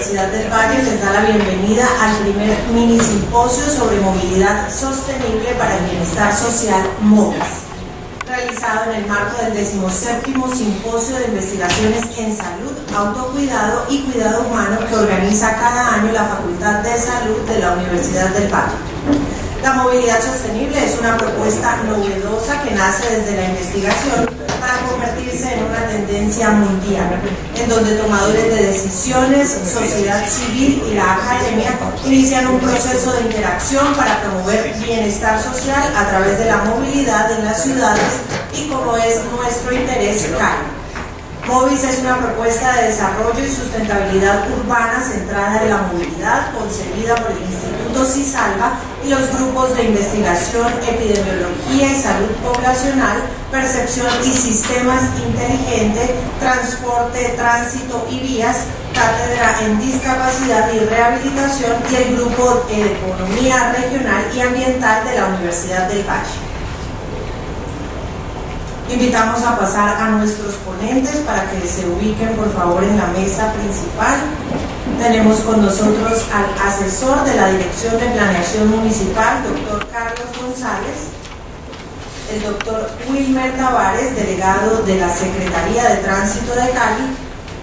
Universidad del Valle les da la bienvenida al primer mini simposio sobre movilidad sostenible para el bienestar social MOVIS, realizado en el marco del 17º Simposio de Investigaciones en Salud, Autocuidado y Cuidado Humano que organiza cada año la Facultad de Salud de la Universidad del Valle. La movilidad sostenible es una propuesta novedosa que nace desde la investigación para convertirse en una tendencia mundial, en donde tomadores de decisiones, sociedad civil y la academia inician un proceso de interacción para promover bienestar social a través de la movilidad en las ciudades y como es nuestro interés, Cali. MOVIS es una propuesta de desarrollo y sustentabilidad urbana centrada en la movilidad, concebida por el Instituto CISALVA y los grupos de investigación, epidemiología y salud poblacional, percepción y sistemas inteligentes, transporte, tránsito y vías, cátedra en discapacidad y rehabilitación y el grupo de economía regional y ambiental de la Universidad del Valle. Invitamos a pasar a nuestros ponentes para que se ubiquen por favor en la mesa principal. Tenemos con nosotros al asesor de la Dirección de Planeación Municipal, doctor Carlos González, el doctor Wilmer Tavares, delegado de la Secretaría de Tránsito de Cali.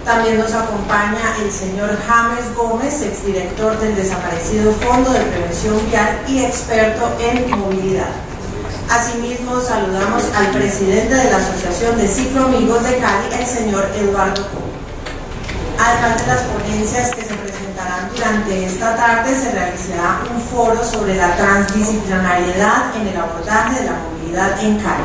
También nos acompaña el señor James Gómez, exdirector del desaparecido Fondo de Prevención Vial y experto en movilidad. Asimismo, saludamos al presidente de la Asociación de Cicloamigos de Cali, el señor Eduardo Cobo. Además de las ponencias que se presentarán durante esta tarde, se realizará un foro sobre la transdisciplinariedad en el abordaje de la movilidad en Cali.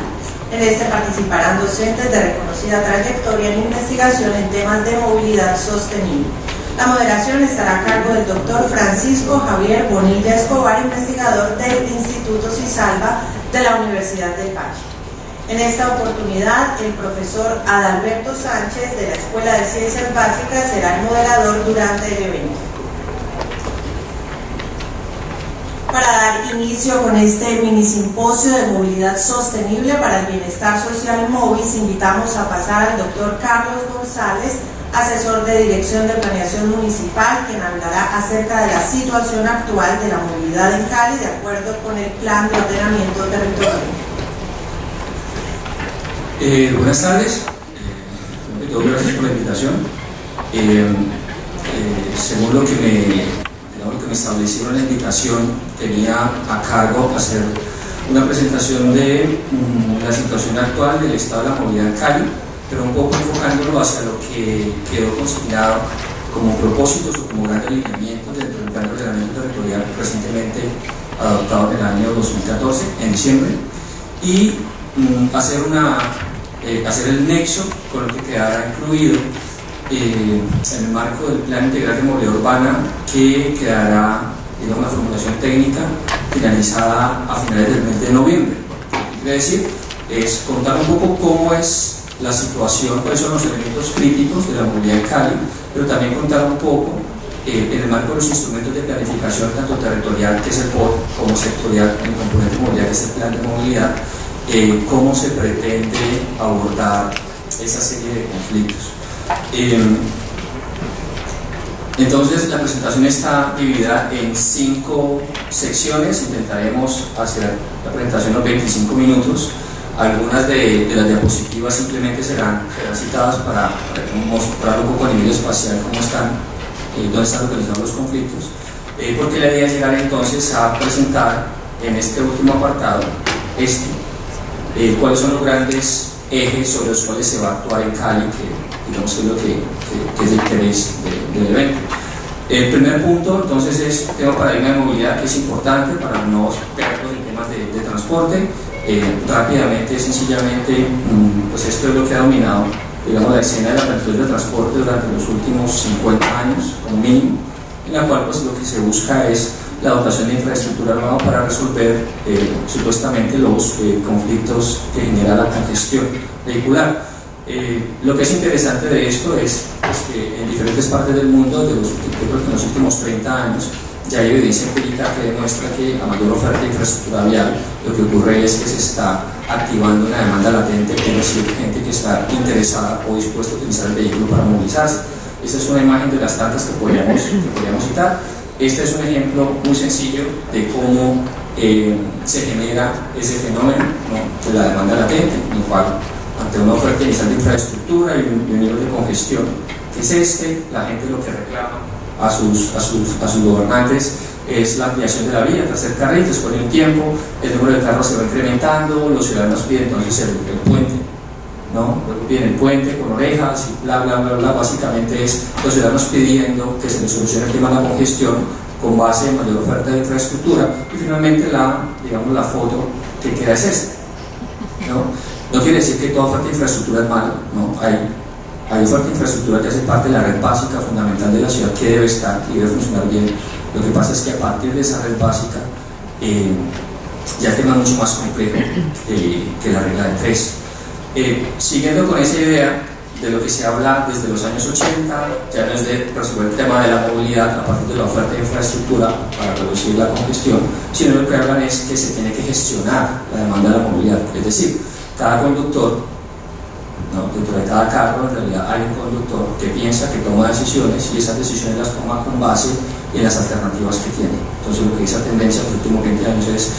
En este participarán docentes de reconocida trayectoria en investigación en temas de movilidad sostenible. La moderación estará a cargo del doctor Francisco Javier Bonilla Escobar, investigador del Instituto CISALVA de la Universidad del Valle. En esta oportunidad, el profesor Adalberto Sánchez de la Escuela de Ciencias Básicas será el moderador durante el evento. Para dar inicio con este mini simposio de movilidad sostenible para el bienestar social MOVIS, invitamos a pasar al doctor Carlos González, asesor de Dirección de Planeación Municipal, quien hablará acerca de la situación actual de la movilidad en Cali de acuerdo con el Plan de Ordenamiento Territorial. Buenas tardes, gracias por la invitación. Según lo que me establecieron en la invitación, tenía a cargo hacer una presentación de la situación actual del estado de la movilidad en Cali, pero un poco enfocándolo hacia lo que quedó consignado como propósitos o como grandes lineamientos dentro del Plan de Ordenamiento Territorial recientemente adoptado en el año 2014, en diciembre, y hacer el nexo con lo que quedará incluido en el marco del Plan Integral de Movilidad Urbana, que quedará, digamos, una formulación técnica finalizada a finales del mes de noviembre. ¿Qué quiere decir? Es contar un poco cómo es la situación, cuáles son los elementos críticos de la movilidad en Cali, pero también contar un poco en el marco de los instrumentos de planificación tanto territorial, que es el POT, como sectorial, en el componente de movilidad, que es el plan de movilidad, cómo se pretende abordar esa serie de conflictos. Entonces, la presentación está dividida en 5 secciones. Intentaremos hacer la presentación en los 25 minutos. Algunas de las diapositivas simplemente serán citadas para mostrar un poco a nivel espacial dónde están localizados los conflictos, porque la idea es llegar entonces a presentar en este último apartado cuáles son los grandes ejes sobre los cuales se va a actuar en Cali, que digamos que es lo que es de interés del evento. El primer punto entonces es el tema paradigma de movilidad, que es importante para no perdernos en temas de transporte. Rápidamente, sencillamente, pues esto es lo que ha dominado, digamos, la escena de la planificación de transporte durante los últimos 50 años, como mínimo, en la cual pues lo que se busca es la dotación de infraestructura nueva para resolver supuestamente los conflictos que genera la congestión vehicular. Lo que es interesante de esto es que en diferentes partes del mundo, en los últimos 30 años, ya hay evidencia empírica que demuestra que a mayor oferta de infraestructura vial, lo que ocurre es que se está activando una demanda latente, es decir, gente que está interesada o dispuesta a utilizar el vehículo para movilizarse. Esta es una imagen de las tantas que podríamos citar. Este es un ejemplo muy sencillo de cómo se genera ese fenómeno, ¿no?, de la demanda latente, en el cual, ante una oferta inicial de infraestructura y un nivel de congestión que es la gente lo que reclama a sus gobernantes es la ampliación de la vía, hacer carril. Después de un tiempo el número de carros se va incrementando, los ciudadanos piden entonces el puente, ¿no? Luego piden el puente con orejas y bla bla bla bla. Básicamente es los ciudadanos pidiendo que se les solucione el tema de la congestión con base en mayor oferta de infraestructura, y finalmente la foto que queda es esta, ¿no? No quiere decir que toda oferta de infraestructura es mala, ¿no? Hay oferta de infraestructura que hace parte de la red básica fundamental de la ciudad, que debe estar y debe funcionar bien. Lo que pasa es que a partir de esa red básica ya el tema es mucho más complejo que la regla de tres. Siguiendo con esa idea de lo que se habla desde los años 80, ya no es de resolver el tema de la movilidad a partir de la oferta de infraestructura para reducir la congestión, sino lo que hablan es que se tiene que gestionar la demanda de la movilidad. Es decir, cada conductor, ¿no?, dentro de cada carro en realidad hay un conductor que piensa, que toma decisiones, y esas decisiones las toma con base en las alternativas que tiene. Entonces lo que esa tendencia en los últimos 20 años es,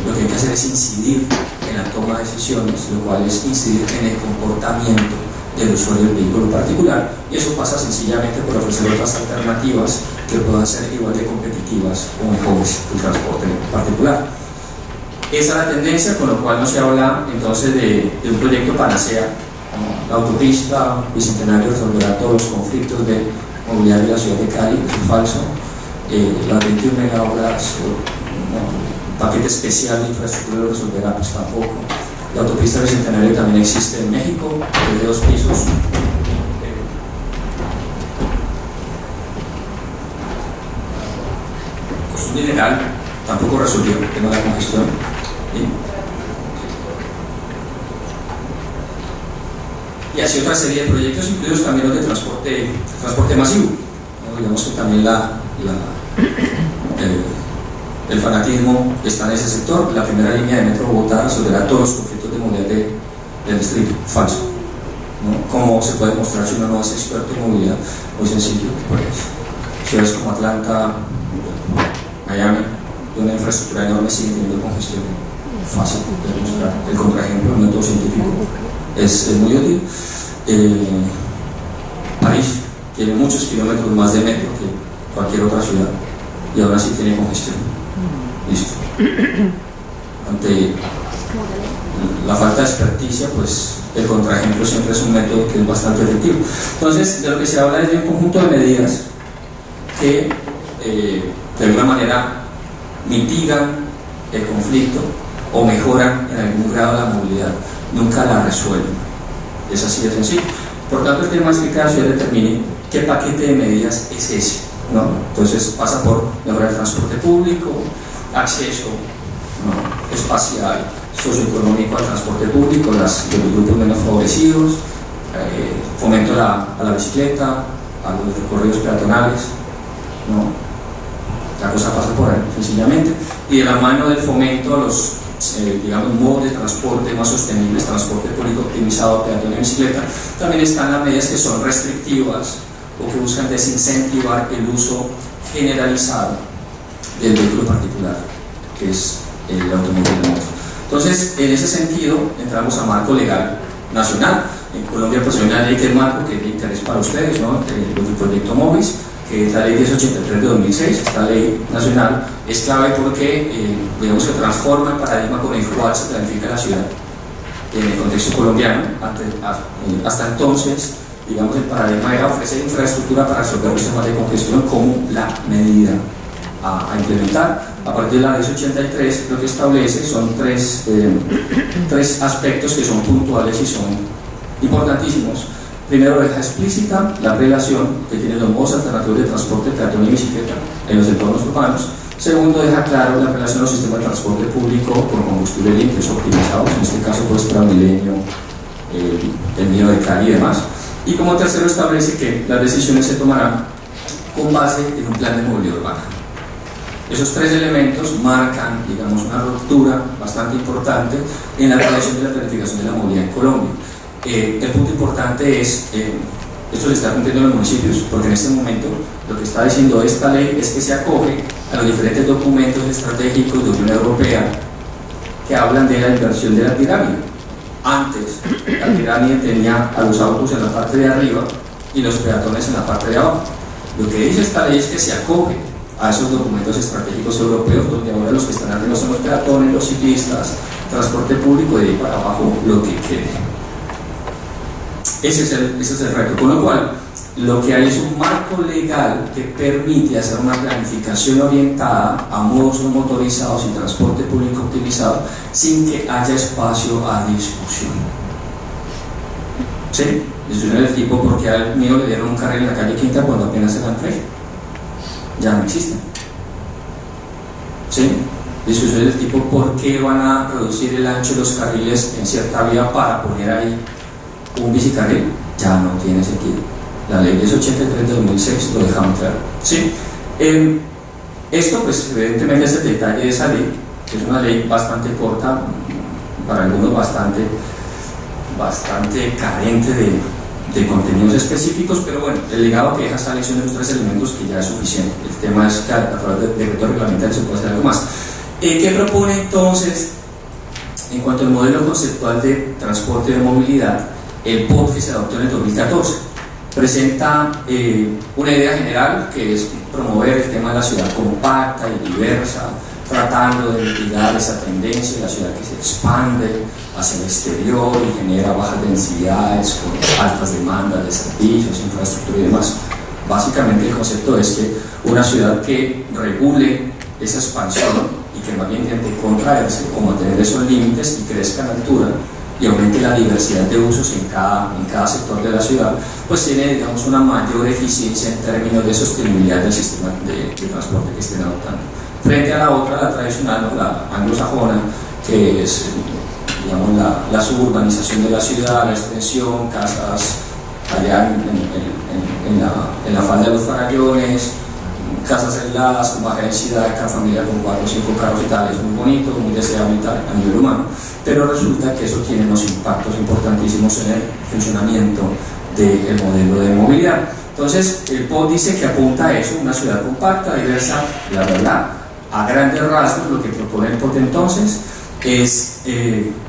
lo que hay que hacer es incidir en la toma de decisiones, lo cual es incidir en el comportamiento del usuario del vehículo particular, y eso pasa sencillamente por ofrecer otras alternativas que puedan ser igual de competitivas o mejores que el transporte particular. Esa es la tendencia, con lo cual no se habla entonces de un proyecto panacea, ¿no? La autopista Bicentenario resolverá todos los conflictos de movilidad de la ciudad de Cali, eso es falso. Las 21 megaobras, un paquete especial de infraestructura lo resolverá, pues tampoco. La autopista Bicentenario también existe en México, es de 2 pisos. Pues un mineral tampoco resolvió el tema de la congestión. Y así otra serie de proyectos, incluidos también los de transporte masivo, ¿no? Digamos que también el fanatismo está en ese sector. La primera línea de metro Bogotá resolverá todos los conflictos de movilidad del distrito. Falso, ¿no? ¿Cómo se puede demostrar si uno no es experto en movilidad? Muy sencillo, pues ciudades como Atlanta, Miami, de una infraestructura enorme, siguen teniendo congestión. Fácil de demostrar. El contraejemplo, el método científico es muy útil. París tiene muchos kilómetros más de metro que cualquier otra ciudad, y ahora sí tiene congestión. Listo. Ante la falta de experticia, pues el contraejemplo siempre es un método que es bastante efectivo. Entonces, de lo que se habla es de un conjunto de medidas que de alguna manera mitigan el conflicto o mejoran en algún grado la movilidad, nunca la resuelven. Es así de sencillo. Por tanto, el tema es que cada ciudad determine qué paquete de medidas es ese, ¿no? Entonces pasa por mejorar el transporte público, acceso, ¿no?, espacial, socioeconómico al transporte público, de los grupos menos favorecidos, fomento a la bicicleta, a los recorridos peatonales, ¿no? La cosa pasa por ahí, sencillamente. Y de la mano del fomento a los digamos, modos de transporte más sostenibles, transporte público optimizado, peatón y bicicleta, también están las medidas que son restrictivas o que buscan desincentivar el uso generalizado del vehículo particular, que es el automóvil de moto. Entonces, en ese sentido, entramos a marco legal nacional. En Colombia pues hay una ley que es marco, que es de interés para ustedes, ¿no?, el proyecto MOVIS, que es la ley 1083 de 2006. Esta ley nacional es clave porque digamos que transforma el paradigma con el cual se planifica la ciudad en el contexto colombiano. Hasta entonces, digamos, el paradigma era ofrecer infraestructura para resolver los temas de congestión como la medida a implementar. A partir de la 1083 lo que establece son tres aspectos que son puntuales y son importantísimos. Primero, deja explícita la relación que tienen los modos alternativos de transporte, peatón y bicicleta en los entornos urbanos. Segundo, deja claro la relación de los sistemas de transporte público con combustible limpios optimizados, en este caso pues Transmilenio, el mío de Cali y demás. Y como tercero, establece que las decisiones se tomarán con base en un plan de movilidad urbana. Esos tres elementos marcan, digamos, una ruptura bastante importante en la relación de la planificación de la movilidad en Colombia. El punto importante es Esto se está cumpliendo en los municipios, porque en este momento lo que está diciendo esta ley es que se acoge a los diferentes documentos estratégicos de la Unión Europea que hablan de la inversión de la pirámide. Antes, la pirámide tenía a los autos en la parte de arriba y los peatones en la parte de abajo. Lo que dice esta ley es que se acoge a esos documentos estratégicos europeos, donde ahora los que están arriba son los peatones, los ciclistas, transporte público, de ahí para abajo lo que quede. Ese es el reto, con lo cual lo que hay es un marco legal que permite hacer una planificación orientada a modos no motorizados y transporte público optimizado sin que haya espacio a discusión. ¿Sí? Discusión del tipo porque al mío le dieron un carril en la calle Quinta cuando apenas eran 3. Ya no existen. ¿Sí? Discusión del tipo por qué van a reducir el ancho de los carriles en cierta vía para poner ahí un bicicarril. Ya no tiene sentido. La ley 1083 de 2006 lo deja muy claro. ¿Sí? Esto, pues, evidentemente es el detalle de esa ley, que es una ley bastante corta, para algunos bastante carente de contenidos específicos, pero bueno, el legado que deja esa ley son los 3 elementos que ya es suficiente. El tema es que a través del decreto reglamentario se puede hacer algo más. ¿Qué propone entonces en cuanto al modelo conceptual de transporte y de movilidad? El POT que se adoptó en el 2014 presenta una idea general que es promover el tema de la ciudad compacta y diversa, tratando de mitigar esa tendencia de la ciudad que se expande hacia el exterior y genera bajas densidades con altas demandas de servicios, infraestructura y demás. Básicamente el concepto es que una ciudad que regule esa expansión y que más bien intente contraerse o mantener esos límites y crezca en altura y aumente la diversidad de usos en cada sector de la ciudad, pues tiene, digamos, una mayor eficiencia en términos de sostenibilidad del sistema de transporte que estén adoptando. Frente a la otra, la tradicional, ¿no? La anglosajona, que es, digamos, la suburbanización de la ciudad, la extensión, casas allá en la falda de los farallones, casas aisladas con baja densidad, cada familia con 4 o 5 carros y tal, es muy bonito, muy deseable y tal a nivel humano, pero resulta que eso tiene unos impactos importantísimos en el funcionamiento del modelo de movilidad. Entonces, el POT dice que apunta a eso, una ciudad compacta, diversa, la verdad, a grandes rasgos. Lo que propone el POT entonces es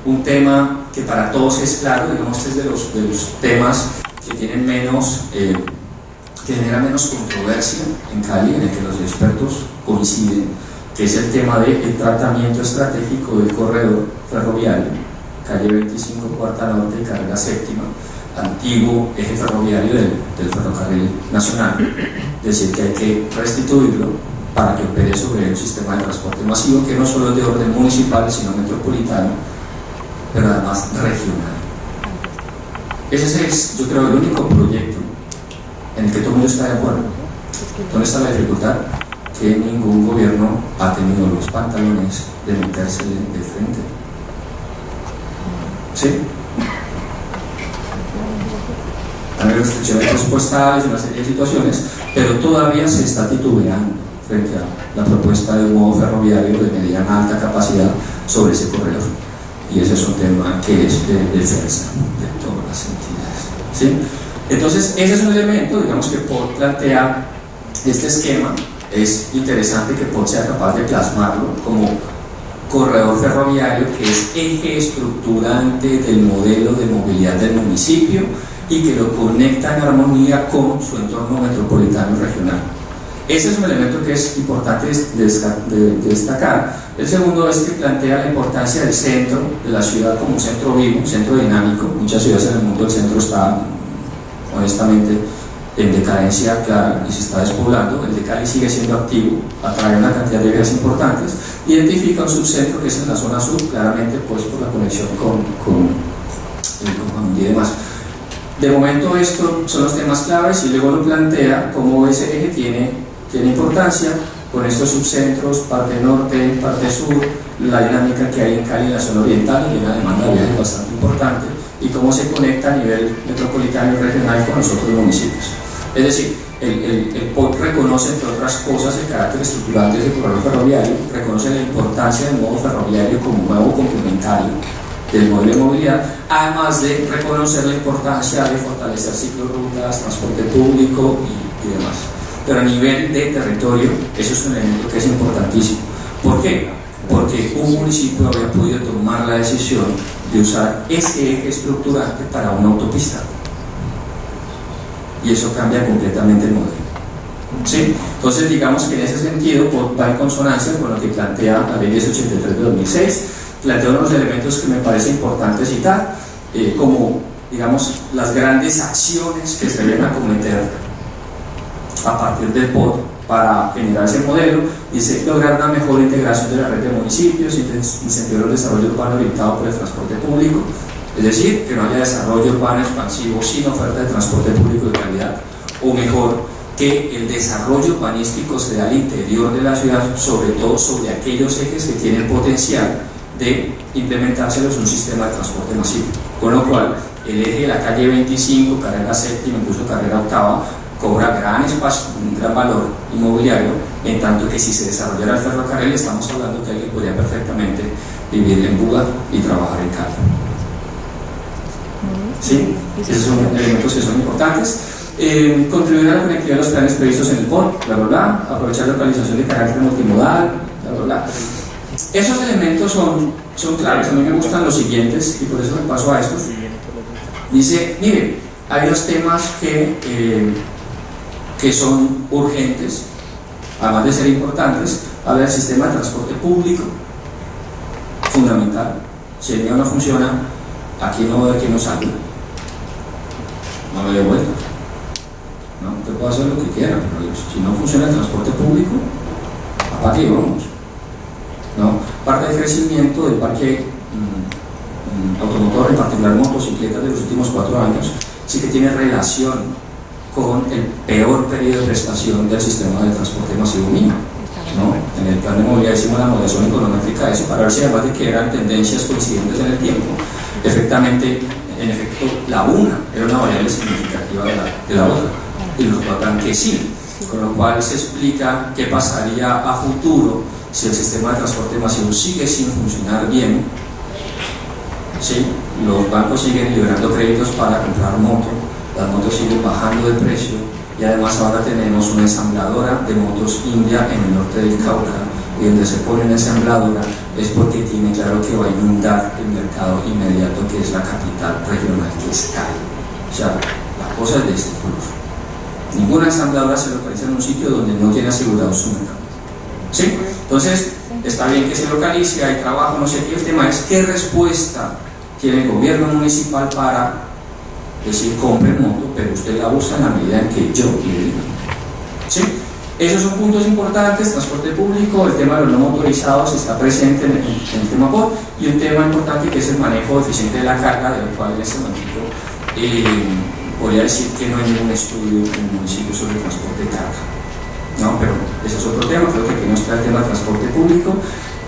un tema que para todos es claro, digamos que es de los temas que tienen menos que genera menos controversia en Cali, en el que los expertos coinciden, que es el tema del tratamiento estratégico del corredor ferroviario, calle 25, Cuarta Norte y carrera séptima, antiguo eje ferroviario del ferrocarril nacional. Es decir, que hay que restituirlo para que opere sobre un sistema de transporte masivo que no solo es de orden municipal, sino metropolitano, pero además regional. Ese es, yo creo, el único proyecto en el que todo el mundo está de acuerdo. ¿Dónde está la dificultad? Que ningún gobierno ha tenido los pantalones de meterse de frente. ¿Sí? Hay restricciones presupuestales y una serie de situaciones, pero todavía se está titubeando frente a la propuesta de un modo ferroviario de mediana alta capacidad sobre ese corredor. Y ese es un tema que es de defensa de todas las entidades. ¿Sí? Entonces, ese es un elemento, digamos, que POT plantea este esquema. Es interesante que POT sea capaz de plasmarlo como corredor ferroviario, que es eje estructurante del modelo de movilidad del municipio y que lo conecta en armonía con su entorno metropolitano y regional. Ese es un elemento que es importante de destacar. El segundo es que plantea la importancia del centro de la ciudad como un centro vivo, un centro dinámico. Muchas ciudades en el mundo el centro está, honestamente, en decadencia clara y se está despoblando. El de Cali sigue siendo activo, atrae una cantidad de vías importantes. Identifica un subcentro que es en la zona sur, claramente pues por la conexión con y demás. De momento estos son los temas claves y luego lo plantea como ese eje tiene importancia con estos subcentros, parte norte, parte sur, la dinámica que hay en Cali en la zona oriental y una demanda de viajes bastante importante y cómo se conecta a nivel metropolitano y regional con los otros municipios. Es decir, el POT reconoce, entre otras cosas, el carácter estructural de ese corredor ferroviario, reconoce la importancia del modo ferroviario como un modo complementario del modelo de movilidad, además de reconocer la importancia de fortalecer ciclorrutas, transporte público y demás. Pero a nivel de territorio, eso es un elemento que es importantísimo. ¿Por qué? Porque un municipio había podido tomar la decisión de usar ese eje estructurante para una autopista. Y eso cambia completamente el modelo. ¿Sí? Entonces, digamos que en ese sentido va en consonancia con lo que plantea la Ley 1083 de 2006. Plantea unos elementos que me parece importante citar, como, digamos, las grandes acciones que se deben acometer a partir del POT para generar ese modelo. Dice: lograr una mejor integración de la red de municipios, incentivar el desarrollo urbano orientado por el transporte público, es decir, que no haya desarrollo urbano expansivo sin oferta de transporte público de calidad, o mejor, que el desarrollo urbanístico se dé al interior de la ciudad, sobre todo sobre aquellos ejes que tienen potencial de implementárselos en un sistema de transporte masivo. Con lo cual, el eje de la calle 25, carrera séptima, incluso carrera octava, cobra gran espacio, un gran valor inmobiliario, en tanto que si se desarrollara el ferrocarril, estamos hablando que alguien podría perfectamente vivir en Buga y trabajar en Cali. ¿Sí? Esos son elementos que son importantes. Contribuir a la conectividad de los planes previstos en el POT, bla, bla, bla, aprovechar la localización de carácter multimodal, bla, bla, bla. Esos elementos son claves. A mí me gustan los siguientes y por eso me paso a estos. Dice: mire, hay dos temas que son urgentes, además de ser importantes. Habla del sistema de transporte público, fundamental. Si el mío no funciona, aquí no veo quién nos ayuda, no me doy vuelta. No, usted puede hacer lo que quiera, pero si no funciona el transporte público, apague y vamos. ¿No? Parte del crecimiento del parque automotor, en particular motocicletas, de los últimos 4 años, sí que tiene relación con el peor periodo de prestación del sistema de transporte masivo mío. ¿No? En el plan de movilidad hicimos la modelación econométrica de eso para ver si, además de que eran tendencias coincidentes en el tiempo, en efecto, la una era una variable significativa de la otra, y nos notan que sí, con lo cual se explica qué pasaría a futuro si el sistema de transporte masivo sigue sin funcionar bien. ¿Sí? Los bancos siguen liberando créditos para comprar motos, las motos siguen bajando de precio, y además ahora tenemos una ensambladora de motos India en el norte del Cauca, y donde se pone una ensambladora es porque tiene claro que va a inundar el mercado inmediato, que es la capital regional, que es Cali. O sea, la cosa es de este color. Ninguna ensambladora se localiza en un sitio donde no tiene asegurado su mercado. ¿Sí? Entonces, está bien que se localice, hay trabajo, no sé qué. El tema es qué respuesta tiene el gobierno municipal para decir: compre moto, pero usted la usa en la medida en que yo le diga. ¿Sí? Esos son puntos importantes. Transporte público, el tema de los no motorizados está presente en el tema POT, y un tema importante que es el manejo eficiente de la carga, del cual en este momento podría decir que no hay ningún estudio en el municipio sobre el transporte de carga. No, pero ese es otro tema. Creo que aquí no está el tema de transporte público.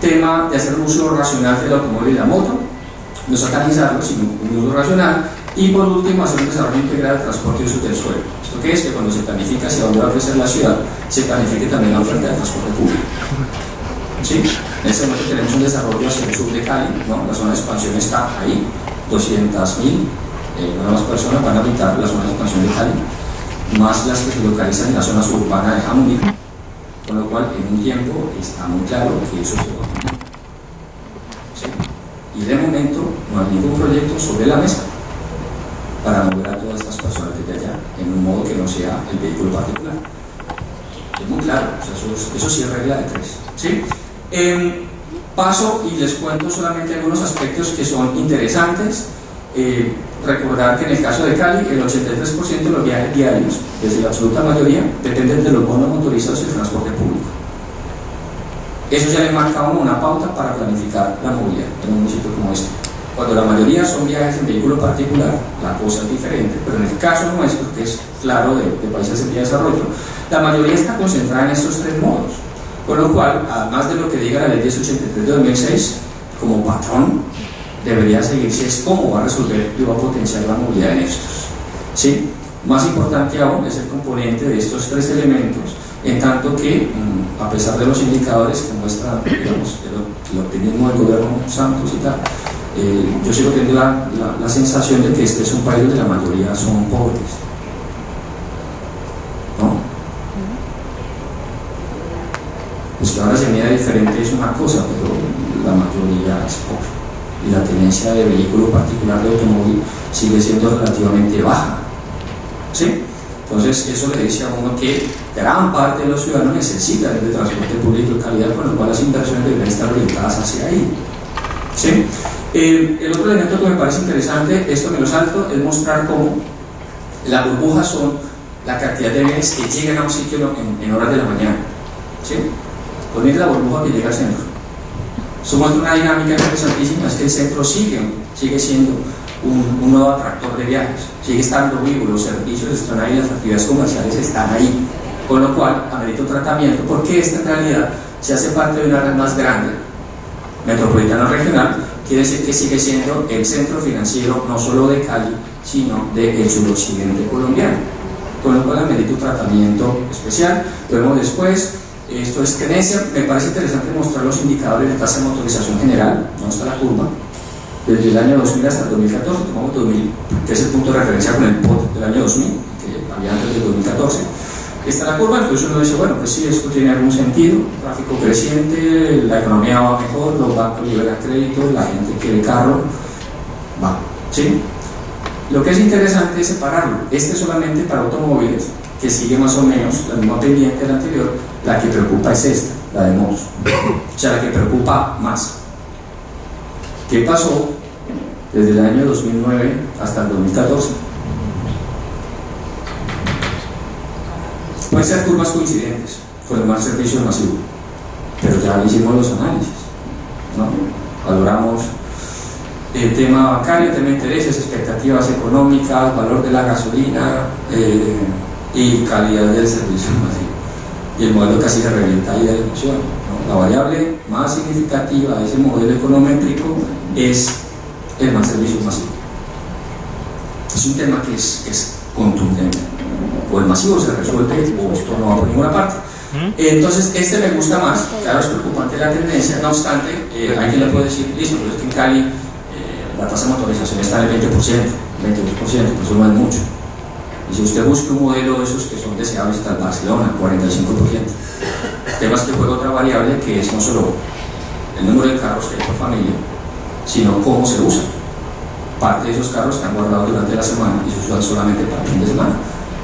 Tema de hacer un uso racional del automóvil y la moto, no satanizarlo, sino un uso racional. Y por último, hacer un desarrollo integral del transporte y uso del suelo. ¿Esto qué es? Que cuando se planifica hacia dónde va a crecer la ciudad, se planifique también la oferta de transporte público. ¿Sí? En este momento tenemos un desarrollo hacia el sur de Cali, ¿no? La zona de expansión está ahí, 200.000 nuevas personas van a habitar la zona de expansión de Cali, más las que se localizan en la zona suburbana de Jamundí, con lo cual en un tiempo está muy claro que eso se va a cumplir. ¿Sí? Y de momento no hay ningún proyecto sobre la mesa para mover a todas estas personas desde allá en un modo que no sea el vehículo particular. Es muy claro, o sea, eso sí es regla de 3. ¿Sí? Paso y les cuento solamente algunos aspectos que son interesantes. Recordar que en el caso de Cali, el 83% de los viajes diarios, desde la absoluta mayoría, dependen de los monomotorizados y el transporte público. Eso ya le marca a uno una pauta para planificar la movilidad en un municipio como este. Cuando la mayoría son viajes en vehículo particular, la cosa es diferente, pero en el caso nuestro, que es claro de países en vía de desarrollo, la mayoría está concentrada en estos 3 modos. Con lo cual, además de lo que diga la Ley 1083 de 2006, como patrón, debería seguirse es cómo va a resolver y va a potenciar la movilidad en estos. ¿Sí? Más importante aún es el componente de estos 3 elementos, en tanto que, a pesar de los indicadores que muestran, digamos, el optimismo del gobierno Santos y tal, yo sigo teniendo la sensación de que este es un país donde la mayoría son pobres, ¿no? Pues que ahora se mida diferente es una cosa, pero la mayoría es pobre, y la tenencia de vehículo particular de automóvil sigue siendo relativamente baja, ¿sí? Entonces eso le dice a uno que gran parte de los ciudadanos necesitan de transporte público de calidad, con lo cual las inversiones deben estar orientadas hacia ahí, ¿sí? El otro elemento que me parece interesante, esto me lo salto, es mostrar cómo las burbujas son la cantidad de bienes que llegan a un sitio en horas de la mañana, ¿sí? Pues mira la burbuja que llega al centro. Eso muestra una dinámica interesantísima, es que el centro sigue siendo un nuevo atractor de viajes, sigue estando vivo, los servicios están ahí, las actividades comerciales están ahí, con lo cual amerita un tratamiento, porque esta en realidad se hace parte de una red más grande, metropolitana regional, quiere decir que sigue siendo el centro financiero no solo de Cali, sino del suroccidente colombiano, con lo cual amerita un tratamiento especial. Lo vemos después. Esto es tendencia. Me parece interesante mostrar los indicadores de tasa de motorización general, ¿no? Está la curva desde el año 2000 hasta el 2014, tomamos 2000, que es el punto de referencia con el POT del año 2000, que había antes del 2014. Está la curva, entonces uno dice, bueno, pues sí, esto tiene algún sentido, tráfico creciente, la economía va mejor, los bancos liberan crédito, la gente quiere carro, va, ¿sí? Lo que es interesante es separarlo. Este es solamente para automóviles, que sigue más o menos la misma pendiente de la anterior. La que preocupa es esta, la de motos, o sea, la que preocupa más. ¿Qué pasó desde el año 2009 hasta el 2014? Pueden ser curvas coincidentes con el mal servicio masivo, pero ya hicimos los análisis, ¿no? Valoramos el tema bancario, tema de intereses, expectativas económicas, valor de la gasolina y calidad del servicio masivo. Y el modelo casi se revienta ahí de la función, ¿no? La variable más significativa de ese modelo econométrico es el mal servicio masivo. Es un tema que es contundente. O el masivo se resuelve o esto no va por ninguna parte. Entonces este me gusta más. Claro, es preocupante la tendencia, no obstante, alguien le puede decir, listo, pero es que en Cali la tasa de motorización está en el 20%, 22%, pues eso no es mucho. Y si usted busca un modelo de esos que son deseables, está en Barcelona, 45%. El tema es que juega otra variable que es no solo el número de carros que hay por familia, sino cómo se usan. Parte de esos carros están guardados durante la semana y se usan solamente para el fin de semana.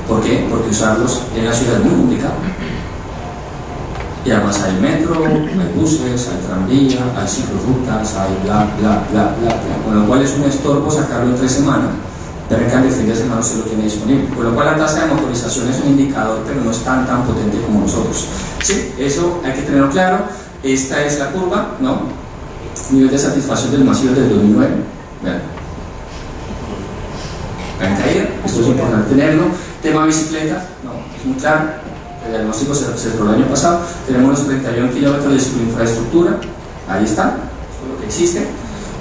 ¿Por qué? Porque usarlos en la ciudad es muy complicado. Y además hay metro, hay buses, hay tranvía, hay ciclorrutas, hay bla, bla, bla, bla, bla. Con lo cual es un estorbo sacarlo en 3 semanas, pero en cambio el fin de semana usted lo tiene disponible. Con lo cual la tasa de motorización es un indicador, pero no es tan potente como nosotros. Sí, eso hay que tenerlo claro. Esta es la curva, ¿no? Nivel de satisfacción del masivo del 2009. Vean. Han caído, esto es importante tenerlo. Tema bicicleta, no, es muy claro. El diagnóstico se cerró el año pasado. Tenemos los 31 kilómetros de cicloinfraestructura, ahí está, esto es lo que existe.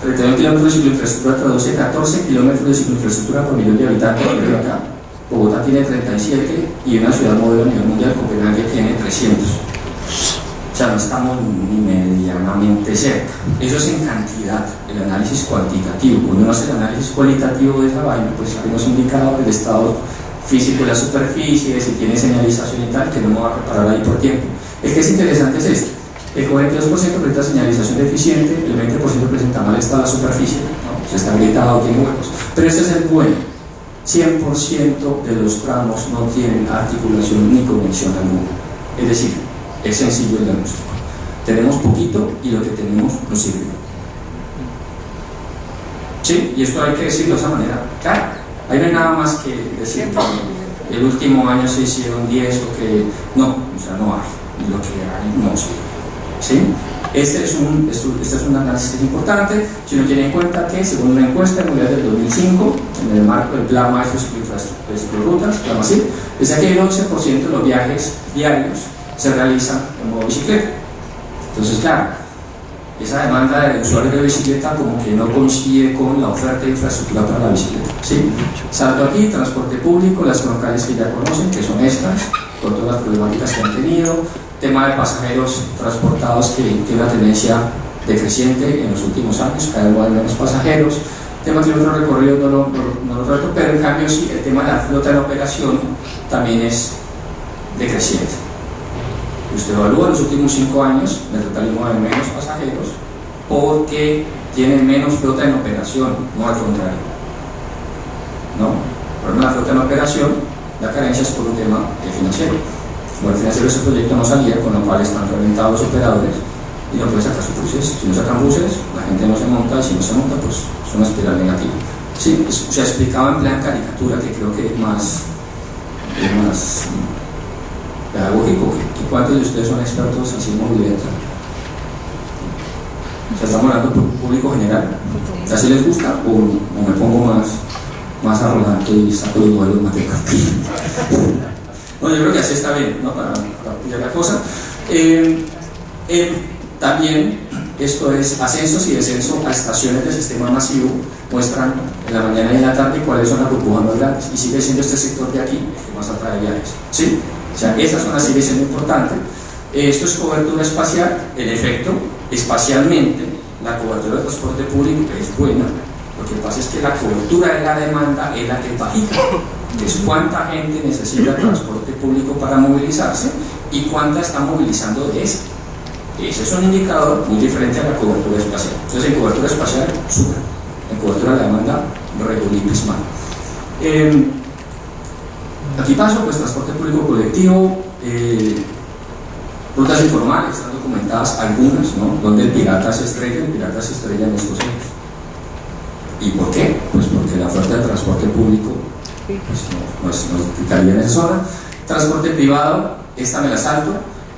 31 kilómetros de cicloinfraestructura traduce 14 kilómetros de cicloinfraestructura por millón de habitantes. Acá. Bogotá tiene 37 y una ciudad modelo a nivel mundial, Copenhague, tiene 300. O sea, no estamos ni medianamente cerca. Eso es en cantidad, el análisis cuantitativo. Cuando uno hace el análisis cualitativo de esa vaina, pues hay unos indicadores de estado físico de la superficie, si tiene señalización y tal, que no me va a reparar ahí por tiempo. El que es interesante es este. El 42% presenta señalización deficiente, el 20% presenta mal estado de la superficie, ¿no? Se está agrietado, tiene huecos. Pero este es el bueno. 100% de los tramos no tienen articulación ni conexión alguna. Es decir, es sencillo el diagnóstico. Tenemos poquito y lo que tenemos no sirve. ¿Sí? Y esto hay que decirlo de esa manera. Claro. Ahí no hay nada más que decir que el último año se hicieron 10 o que no, o sea, no hay, y lo que hay no sirve. ¿Sí? Este es un análisis importante, si uno tiene en cuenta que según una encuesta mundial del 2005, en el marco del Plan Maestro de Ciclorrutas, Plan MASIC, dice que el 11% de los viajes diarios se realizan en modo bicicleta. Entonces, claro, esa demanda de usuarios de bicicleta como que no coincide con la oferta de infraestructura para la bicicleta. ¿Sí? Salto aquí, transporte público, las troncales que ya conocen, que son estas, con todas las problemáticas que han tenido, tema de pasajeros transportados que tiene una tendencia decreciente en los últimos años, cada vez hay menos pasajeros. El tema tiene otro recorrido, no lo trato, pero en cambio sí, el tema de la flota de la operación también es decreciente. Usted evalúa los últimos 5 años, el totalismo de menos pasajeros, porque tienen menos flota en operación, no al contrario. ¿No? Por ejemplo, la flota en operación, la carencia es por un tema financiero. Bueno, el financiero de ese proyecto no salía, con lo cual están reventados los operadores y no pueden sacar sus buses. Si no sacan buses, la gente no se monta, y si no se monta, pues es una espiral negativa. Sí, se explicaba en plan caricatura, que creo que es más pedagógico. ¿Cuántos de ustedes son expertos en movilidad? O sea, estamos hablando del público general. ¿Así les gusta? ¿O me pongo más arrogante y saco los duelos matemáticos? Bueno, yo creo que así está bien, ¿no? Para pillar la cosa. También esto es ascensos y descensos a estaciones del sistema masivo, muestran en la mañana y en la tarde cuáles son las burbujas más grandes, y sigue siendo este sector de aquí el que más atrae viajes, ¿sí? O sea, esa zona sigue siendo importante. Esto es cobertura espacial. En efecto, espacialmente la cobertura del transporte público es buena. Lo que pasa es que la cobertura de la demanda es la que es bajita, que es cuánta gente necesita transporte público para movilizarse y cuánta está movilizando de ese. Ese es un indicador muy diferente a la cobertura espacial. Entonces, en cobertura espacial sube, en cobertura de la demanda regulipis mal. Aquí paso, pues transporte público colectivo, rutas informales, están documentadas algunas, ¿no? Donde el pirata se estrella en estos años. ¿Y por qué? Pues porque la oferta de transporte público pues, no es vital en esa zona. Transporte privado, esta me la salto.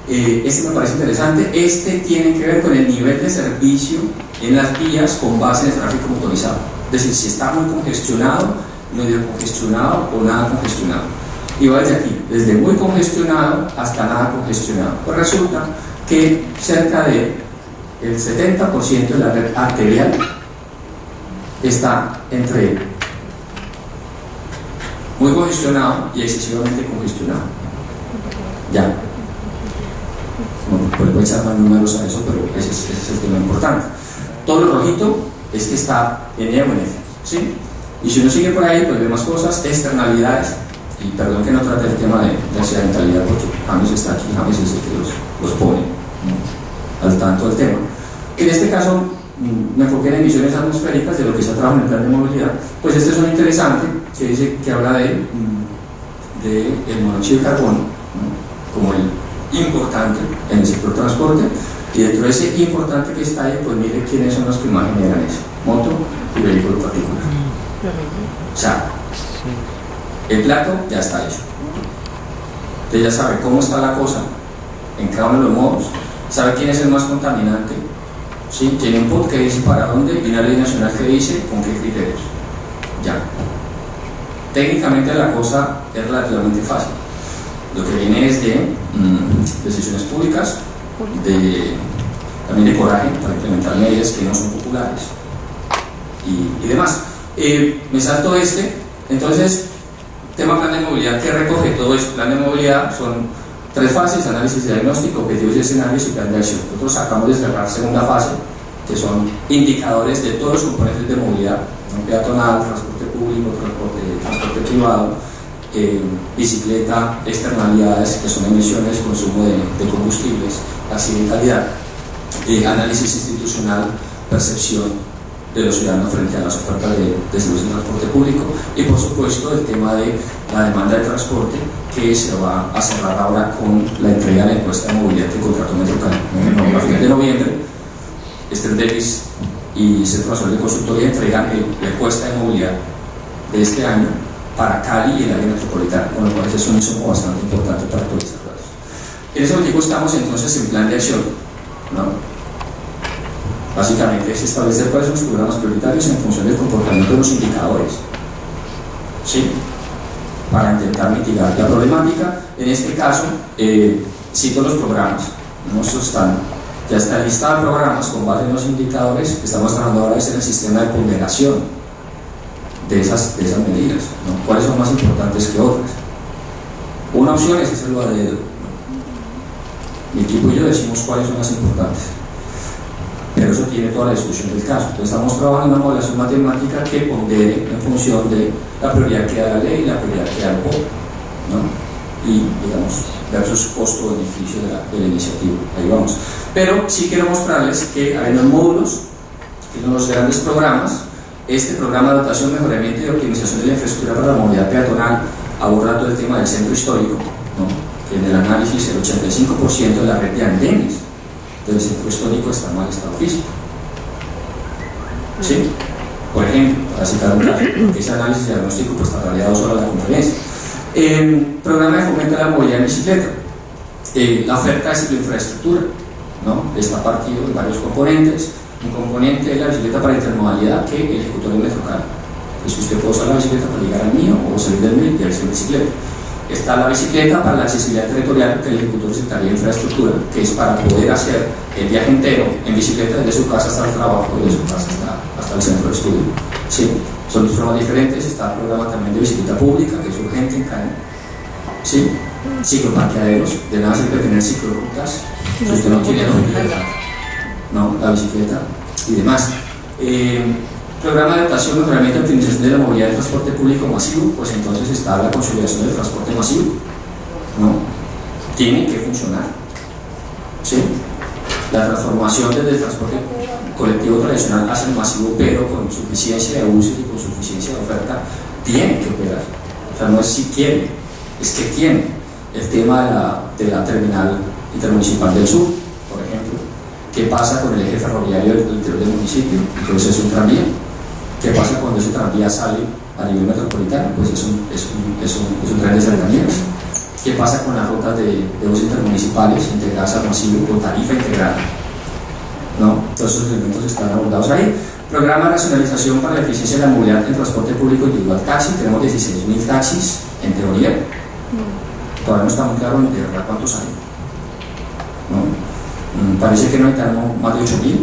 Este me parece interesante. Este tiene que ver con el nivel de servicio en las vías con base en el tráfico motorizado. Es decir, si está muy congestionado, medio congestionado o nada congestionado. Y va desde aquí, desde muy congestionado hasta nada congestionado. Pues resulta que cerca del 70% de la red arterial está entre muy congestionado y excesivamente congestionado. Ya. No puedo echar más números a eso, pero ese es el tema importante. Todo lo rojito es que está en E o en F, ¿sí? Y si uno sigue por ahí, pues ve más cosas, externalidades. Y perdón que no trate el tema de accidentalidad, porque James está aquí, James es el que los pone, ¿no?, al tanto del tema. En este caso, me enfoqué en emisiones atmosféricas de lo que se ha trabajado en el plan de movilidad. Pues este es un interesante que habla de el monóxido de carbono, ¿no?, como el importante en el sector transporte, y dentro de ese importante que está ahí, pues mire quiénes son los que más generan eso: moto y vehículo particular. O sea, el plato ya está hecho. Usted ya sabe cómo está la cosa en cada uno de los modos, sabe quién es el más contaminante, ¿sí? Tiene un POT que dice para dónde y una ley nacional que dice con qué criterios. Ya. Técnicamente la cosa es relativamente fácil. Lo que viene es de decisiones públicas, también de coraje para implementar medidas que no son populares y demás. Me salto entonces, tema plan de movilidad, que recoge todo esto. Plan de movilidad son 3 fases: análisis y diagnóstico, objetivos y escenarios y plan de acción. Nosotros acabamos de cerrar segunda fase, que son indicadores de todos los componentes de movilidad, ¿no?, peatonal, transporte público, transporte privado, bicicleta, externalidades, que son emisiones, consumo de combustibles, accidentalidad, análisis institucional, percepción de los ciudadanos frente a las ofertas de servicios de transporte público, y por supuesto el tema de la demanda de transporte, que se va a cerrar ahora con la entrega de la encuesta de movilidad que contrató Metrocal. A final de noviembre, Esther Davis y Centro Nacional de Consultoría entregan la encuesta de movilidad de este año para Cali y el área metropolitana, con lo cual es un insumo bastante importante para actualizar datos. En ese motivo estamos entonces en plan de acción, ¿no? Básicamente es establecer cuáles son los programas prioritarios en función del comportamiento de los indicadores, ¿sí?, para intentar mitigar la problemática. En este caso, cito los programas, ¿no? Ya está listado programas con base en los indicadores que estamos trabajando ahora en el sistema de ponderación de esas medidas, ¿no? ¿Cuáles son más importantes que otras? Una opción es hacerlo a dedo, ¿no? Mi equipo y yo decimos cuáles son más importantes. pero eso tiene toda la discusión del caso. Entonces estamos trabajando en una modelación matemática que pondere en función de la prioridad que da la ley y la prioridad que da el voto, ¿no? Y digamos, versus costo-beneficio de la iniciativa. Ahí vamos. Pero sí quiero mostrarles que hay unos módulos, que son los grandes programas. Este programa de dotación, mejoramiento y optimización de la infraestructura para la movilidad peatonal aborda todo el tema del centro histórico, ¿no? Que en el análisis el 85% de la red de andenes del centro histórico está en mal estado físico. ¿Sí? Por ejemplo, para citar un caso, porque ese análisis diagnóstico pues tardaría 2 horas la conferencia. Programa de fomento de la movilidad en bicicleta. La oferta de cicloinfraestructura, ¿no? Está partido en varios componentes. Un componente es la bicicleta para intermodalidad que el ejecutor del Metrocar. Entonces usted puede usar la bicicleta para llegar al mío o salir del mío y irse en bicicleta. Está la bicicleta para la accesibilidad territorial que el ejecutor necesitaría infraestructura, que es para poder hacer el viaje entero en bicicleta desde su casa hasta el trabajo y desde su casa hasta el centro de estudio. ¿Sí? Son dos programas diferentes. Está el programa también de bicicleta pública, que es urgente en Cali. ¿Sí? Cicloparqueaderos, de nada sirve tener ciclorrutas si usted no tiene dónde llegar, ¿no? La bicicleta y demás. Programa de dotación, mejoramiento y optimización de la movilidad del transporte público masivo, pues entonces está la consolidación del transporte masivo, ¿no? Tiene que funcionar, ¿sí? La transformación desde el transporte colectivo tradicional hacia el masivo, pero con suficiencia de uso y con suficiencia de oferta, tiene que operar. O sea, no es si quiere, es que tiene. El tema de la terminal intermunicipal del sur, por ejemplo. ¿Qué pasa con el eje ferroviario del interior del municipio? Entonces es un tranvía. ¿Qué pasa cuando ese tranvía sale a nivel metropolitano? Pues es un tren de cercanías. ¿Qué pasa con las rutas de buses intermunicipales integradas al masivo con tarifa integrada? ¿No? Todos esos elementos están abordados ahí. Programa de racionalización para la eficiencia de la movilidad en transporte público individual taxi. Tenemos 16.000 taxis en teoría. Todavía no está muy claro en verdad cuántos hay, ¿no? Parece que no necesitamos más de 8.000.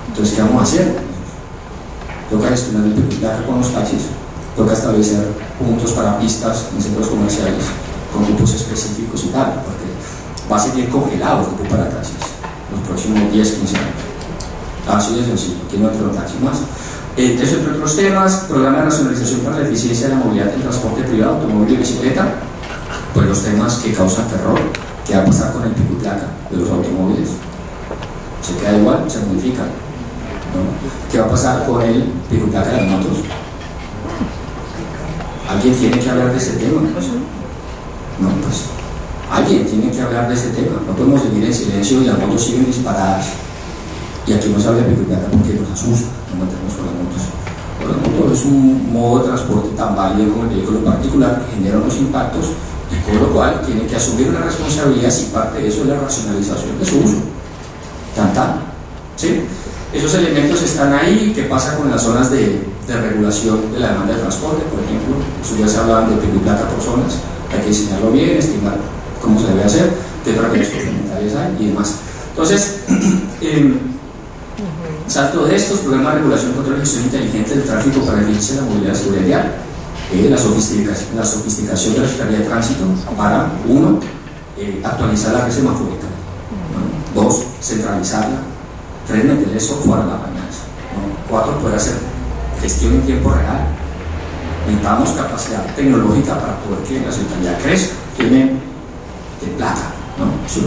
Entonces, ¿qué vamos a hacer? Toca gestionar el pico-y-placa con los taxis, toca establecer puntos para pistas en centros comerciales con grupos específicos y tal, porque va a seguir congelado el grupo para taxis los próximos 10-15 años. Así de sencillo, aquí no entran taxis más. Entonces, entre otros temas, programa de racionalización para la eficiencia de la movilidad en transporte privado, automóvil y bicicleta. Pues los temas que causan terror. ¿Qué va a pasar con el pico y placa de los automóviles? ¿Se queda igual? ¿Se modifica? ¿No? ¿Qué va a pasar con el pico y placa de las motos? ¿Alguien tiene que hablar de ese tema? No, pues alguien tiene que hablar de ese tema. No podemos seguir en silencio y las motos siguen disparadas. Y aquí no se habla de pico y placa porque nos asusta, no metemos con las motos. Pero la moto es un modo de transporte tan válido como el vehículo particular que genera unos impactos, y con lo cual tiene que asumir una responsabilidad si parte de eso es la racionalización de su uso. ¿Sí? Esos elementos están ahí. ¿Qué pasa con las zonas de regulación de la demanda de transporte? Por ejemplo, eso ya se hablaban de pico y placa por zonas, hay que diseñarlo bien, estimar cómo se debe hacer, qué otras medidas complementarias hay y demás. Entonces, salto de estos, programa de regulación, control y gestión inteligente del tráfico para eficiencia de la movilidad y seguridad vial. La sofisticación de la Secretaría de Tránsito para, 1, actualizar la red semafórica, 2, centralizarla, 3, meterle software a la bañadas, 4, poder hacer gestión en tiempo real. Necesitamos capacidad tecnológica para poder que la Secretaría crezca. Tiene plata, ¿no? Sí,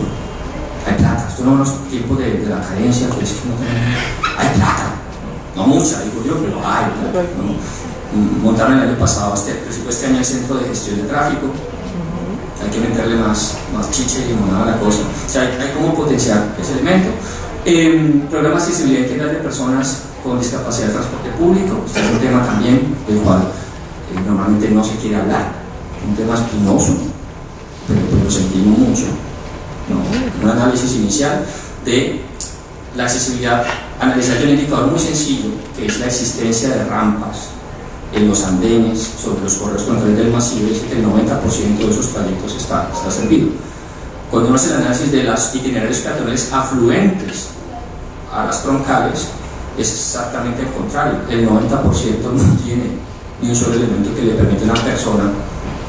hay plata. Esto no es los tiempos de la carencia, que es que no tenemos. Hay plata, no mucha, digo yo, pero hay plata, ¿no? Montaron el año pasado este año el centro de gestión de tráfico. Hay que meterle más chiche y limonada a la cosa. O sea, hay como potenciar ese elemento. Programa de accesibilidad integral de personas con discapacidad de transporte público. Este es un tema también del cual normalmente no se quiere hablar. Un tema espinoso, pero lo sentimos mucho, ¿no? Un análisis inicial de la accesibilidad. Analizar un indicador muy sencillo, que es la existencia de rampas en los andenes sobre los correspondientes del masivo, y que el 90% de esos trayectos está servido. Cuando uno hace el análisis de las itinerarios peatonales afluentes a las troncales, es exactamente el contrario. El 90% no tiene ni un solo elemento que le permita a una persona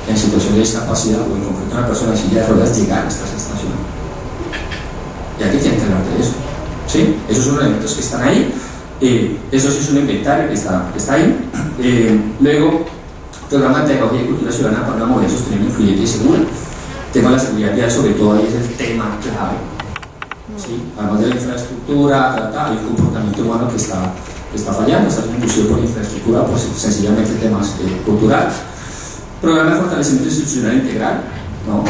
en situación de discapacidad, o en concreto a una persona en silla de ruedas, llegar hasta esa estación. Y aquí tienen que hablar de eso. ¿sí? Esos son los elementos que están ahí. Eso sí es un inventario que está ahí. Luego, programa de tecnología y cultura ciudadana para una movilidad sostenible, incluyente y segura. Tema de la seguridad vial, sobre todo ahí es el tema clave, ¿sí? Además de la infraestructura, hay un comportamiento humano que está fallando, está inducido por la infraestructura, pues sencillamente temas culturales. Programa de fortalecimiento institucional integral, ¿no?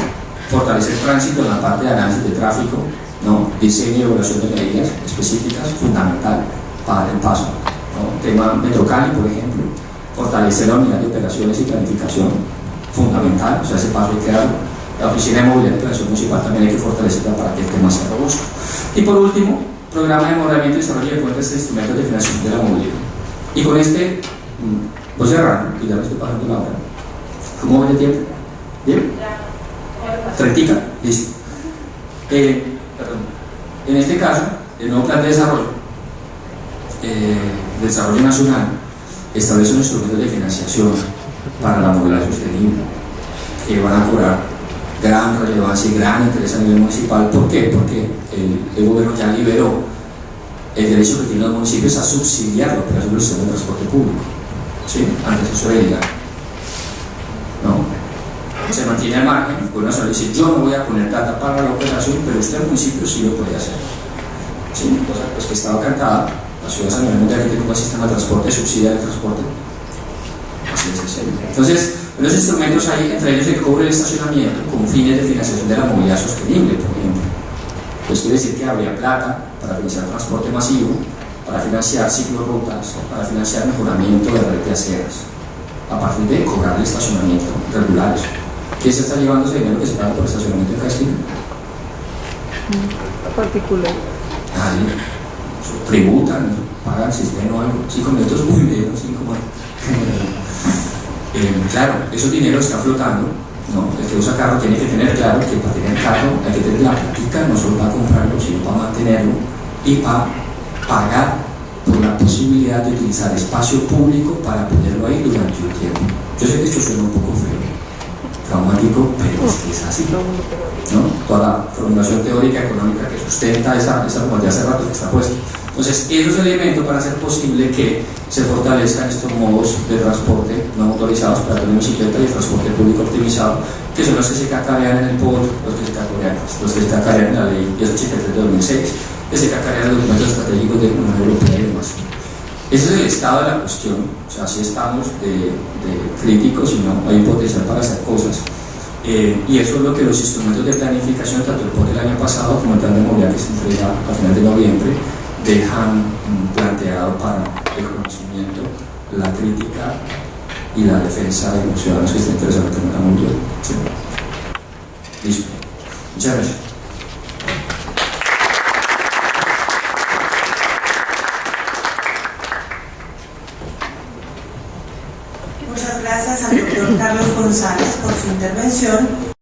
Fortalecer tránsito en la parte de análisis de tráfico, ¿no? Diseño y evaluación de medidas específicas, fundamental para el paso, ¿no? Tema Metrocali, por ejemplo, fortalecer la unidad de operaciones y planificación, fundamental, o sea, ese paso hay que darlo. La Oficina de Movilidad y Operación Municipal también hay que fortalecerla para que el tema sea robusto. Y por último, programa de mejoramiento y desarrollo de fuentes de instrumentos de financiación de la movilidad. Y con este, voy cerrando, que ya me estoy pasando la hora. ¿Cómo voy de tiempo? ¿Bien? Trentica, listo. En este caso, el nuevo plan de desarrollo nacional establece unos instrumentos de financiación para la movilidad sostenible que van a cobrar gran relevancia y gran interés a nivel municipal. ¿Por qué? Porque el gobierno ya liberó el derecho que tienen los municipios a subsidiar la operación del sistema de transporte público, ¿sí? Antes eso era ilegal, ¿no? Se mantiene al margen, el gobierno nacional dice: yo no voy a poner plata para la operación, pero usted el municipio sí lo puede hacer, ¿sí? O sea, pues que estaba cantada, las ciudades a nivel mundial que tienen un sistema de transporte subsidia el transporte, así es sencillo. Entonces, los instrumentos hay, entre ellos el cobro del estacionamiento con fines de financiación de la movilidad sostenible, por ejemplo. Pues quiere decir que habría plata para financiar transporte masivo, para financiar ciclorrutas, para financiar mejoramiento de red de aceras, a partir de cobrar el estacionamiento regulares. ¿Qué se está llevando ese dinero que se paga por estacionamiento en cada esquina? Particular. Tributan, pagan sistema o algo. 5 minutos muy bien, 5 más. Claro, esos dineros están flotando, ¿no? El que usa carro tiene que tener claro que para tener carro hay que tener la platica, no solo para comprarlo, sino para mantenerlo y para pagar por la posibilidad de utilizar espacio público para ponerlo ahí durante un tiempo. Yo sé que esto suena un poco feo, traumático, pero es que es así, ¿no? Toda la formulación teórica económica que sustenta esa como de hace rato que está puesta. Entonces, eso es el elemento para hacer posible que se fortalezcan estos modos de transporte no motorizados para la bicicleta y el transporte público optimizado, que son los que se cacarean en el POT, los que se cacarean en la ley 1083 de 2006, que se cacarean en los documentos estratégicos de la Unión Europea y demás. Ese es el estado de la cuestión. O sea, sí estamos de críticos y no hay un potencial para hacer cosas. Y eso es lo que los instrumentos de planificación, tanto el POT del año pasado como el plan de movilidad que se entrega a final de noviembre, dejan planteado para el conocimiento, la crítica y la defensa de los ciudadanos que estén interesados en la movilidad. ¿Sí? Listo. Muchas gracias. Muchas gracias al doctor Carlos González por su intervención.